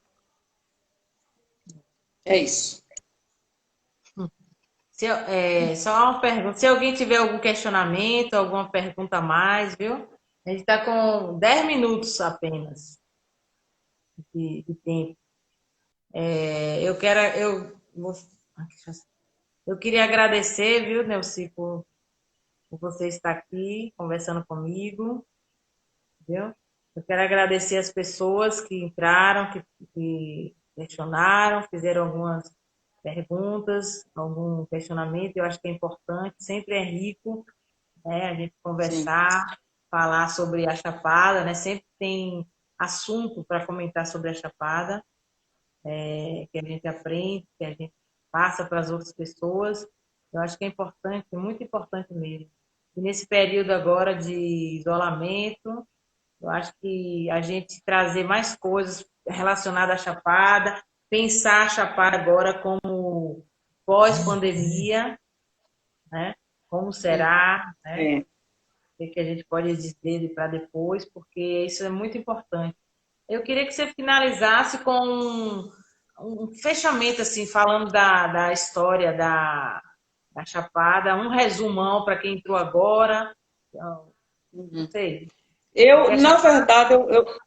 É isso. Só uma pergunta. Se alguém tiver algum questionamento, alguma pergunta a mais, viu? A gente está com 10 minutos apenas de tempo. Eu queria agradecer, viu, Neuci, por você estar aqui conversando comigo, viu? Eu quero agradecer as pessoas que entraram, que questionaram, fizeram algumas perguntas, algum questionamento. Eu acho que é importante, sempre é rico, né, a gente Sim, conversar, falar sobre a Chapada, né? Sempre tem assunto para comentar sobre a Chapada, que a gente aprende, que a gente passa para as outras pessoas. Eu acho que é importante, muito importante mesmo. E nesse período agora de isolamento, eu acho que a gente trazer mais coisas relacionadas à Chapada, pensar a Chapada agora como pós-pandemia, né? Como sim. será, né? É. O que a gente pode dizer para depois, porque isso é muito importante. Eu queria que você finalizasse com um fechamento, assim, falando da história da Chapada, um resumão para quem entrou agora. Não Uhum. sei. Porque Eu, a na Chapada. verdade,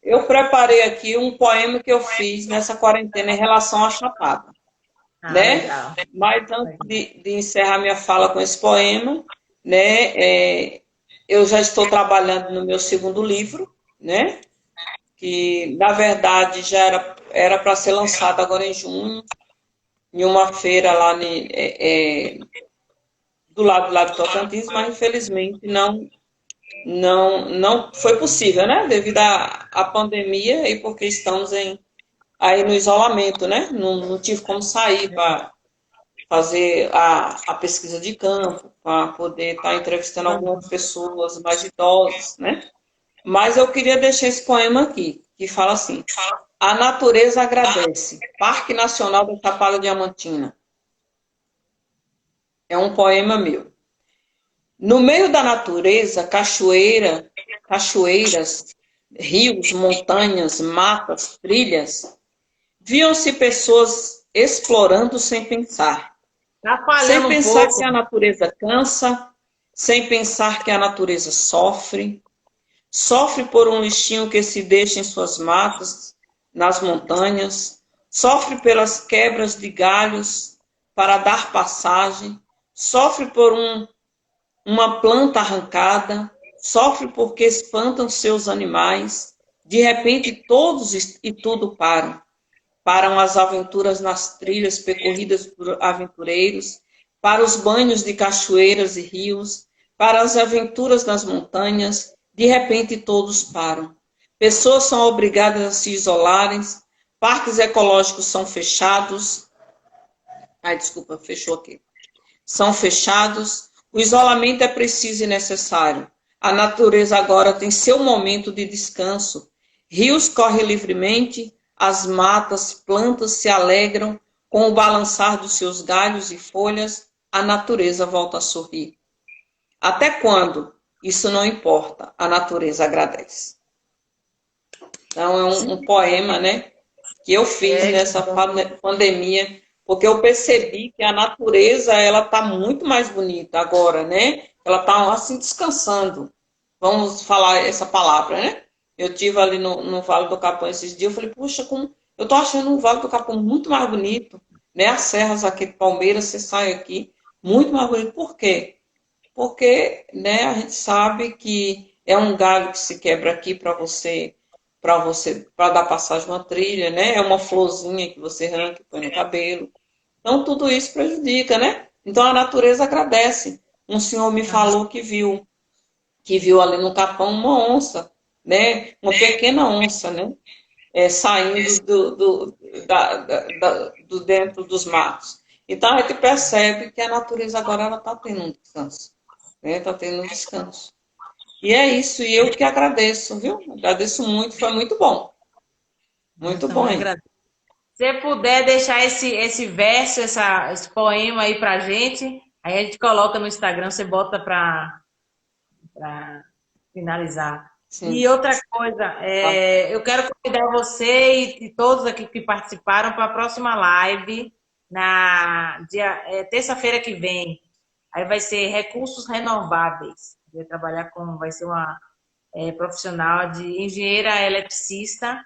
eu preparei aqui um poema que eu fiz nessa quarentena em relação à Chapada, Ah, né? legal. Mas antes Legal. de encerrar minha fala com esse poema, né, eu já estou trabalhando no meu segundo livro, né? Que na verdade já era para ser lançado agora em junho, em uma feira lá do lado lá do Tocantins, mas infelizmente não foi possível, né? Devido à pandemia e porque estamos aí no isolamento, né? Não tive como sair para fazer a pesquisa de campo, para poder estar entrevistando algumas pessoas mais idosas, né? Mas eu queria deixar esse poema aqui, que fala assim: A natureza agradece. Parque Nacional da Chapada Diamantina. É um poema meu. No meio da natureza, cachoeiras, rios, montanhas, matas, trilhas, viam-se pessoas explorando sem pensar. Tá Sem falhando um pensar se pouco. a natureza cansa, sem pensar que a natureza sofre. Sofre por um lixinho que se deixa em suas matas, nas montanhas. Sofre pelas quebras de galhos para dar passagem. Sofre por uma planta arrancada. Sofre porque espantam seus animais. De repente, todos e tudo param. Param as aventuras nas trilhas percorridas por aventureiros, para os banhos de cachoeiras e rios, para as aventuras nas montanhas, de repente todos param. Pessoas são obrigadas a se isolarem, parques ecológicos são fechados. Ai, desculpa, fechou aqui. São fechados. O isolamento é preciso e necessário. A natureza agora tem seu momento de descanso. Rios correm livremente, as matas, plantas se alegram com o balançar dos seus galhos e folhas, a natureza volta a sorrir. Até quando? Isso não importa, a natureza agradece. Então, é um poema, né, que eu fiz É, nessa pandemia, porque eu percebi que a natureza ela está muito mais bonita agora, né? Ela está assim descansando. Vamos falar essa palavra, né? Eu tive ali no Vale do Capão esses dias, eu falei, puxa, como eu tô achando o Vale do Capão muito mais bonito, né? As serras aqui de Palmeiras, você sai aqui, muito mais bonito. Por quê? Porque, né, a gente sabe que é um galho que se quebra aqui para dar passagem a uma trilha, né? É uma florzinha que você arranca e põe no cabelo. Então tudo isso prejudica, né? Então a natureza agradece. Um senhor me falou que viu ali no Capão uma onça, né? Uma pequena onça, né? Saindo do dentro dos matos. Então a gente percebe que a natureza agora ela está tendo um descanso, né? Está tendo um descanso. E é isso, e eu que agradeço, viu? Agradeço muito, foi muito bom. eu Muito bom também aí. agradeço. Se você puder deixar esse verso, esse poema aí pra gente, aí a gente coloca no Instagram, você bota para finalizar. Sim. E outra coisa, Tá. eu quero convidar você e todos aqui que participaram para a próxima live. terça-feira que vem. Aí vai ser recursos renováveis. Vai ser uma profissional de engenheira eletricista.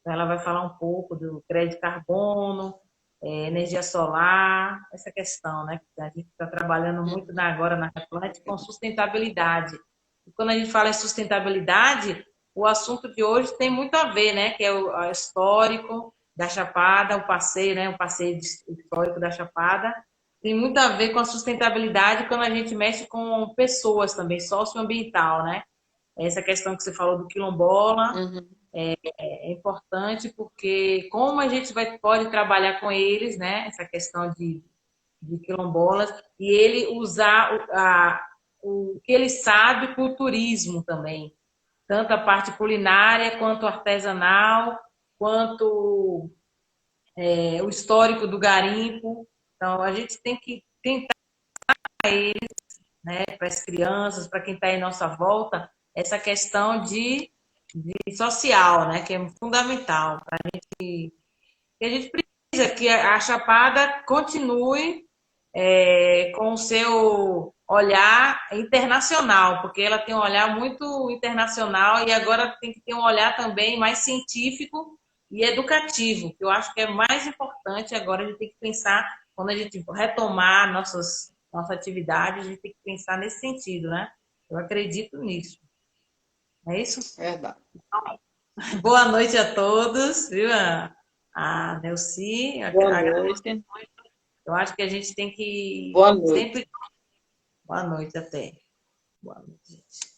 Então, ela vai falar um pouco do crédito de carbono, energia solar, essa questão, né? Que a gente está trabalhando muito agora na Atlântica com sustentabilidade. E quando a gente fala em sustentabilidade, o assunto de hoje tem muito a ver, né? Que é o histórico da Chapada, o passeio, né? O passeio histórico da Chapada. Tem muito a ver com a sustentabilidade quando a gente mexe com pessoas também, socioambiental, né? Essa questão que você falou do quilombola, Uhum. é importante porque como a gente pode trabalhar com eles, né? Essa questão de quilombolas, e ele usar o que ele sabe para o turismo também. Tanto a parte culinária, quanto artesanal, quanto o histórico do garimpo. Então, a gente tem que tentar, né, para as crianças, para quem está em nossa volta, essa questão de social, né, que é fundamental para que a gente precisa que a Chapada continue com o seu olhar internacional, porque ela tem um olhar muito internacional e agora tem que ter um olhar também mais científico e educativo, que eu acho que é mais importante agora. A gente tem que pensar, quando a gente retomar nossa atividade, a gente tem que pensar nesse sentido, né? Eu acredito nisso. É isso? Verdade. Boa noite a todos, viu? A Neuci, Boa noite. eu acho que a gente tem que Boa noite. sempre. Boa noite até. Boa noite, gente.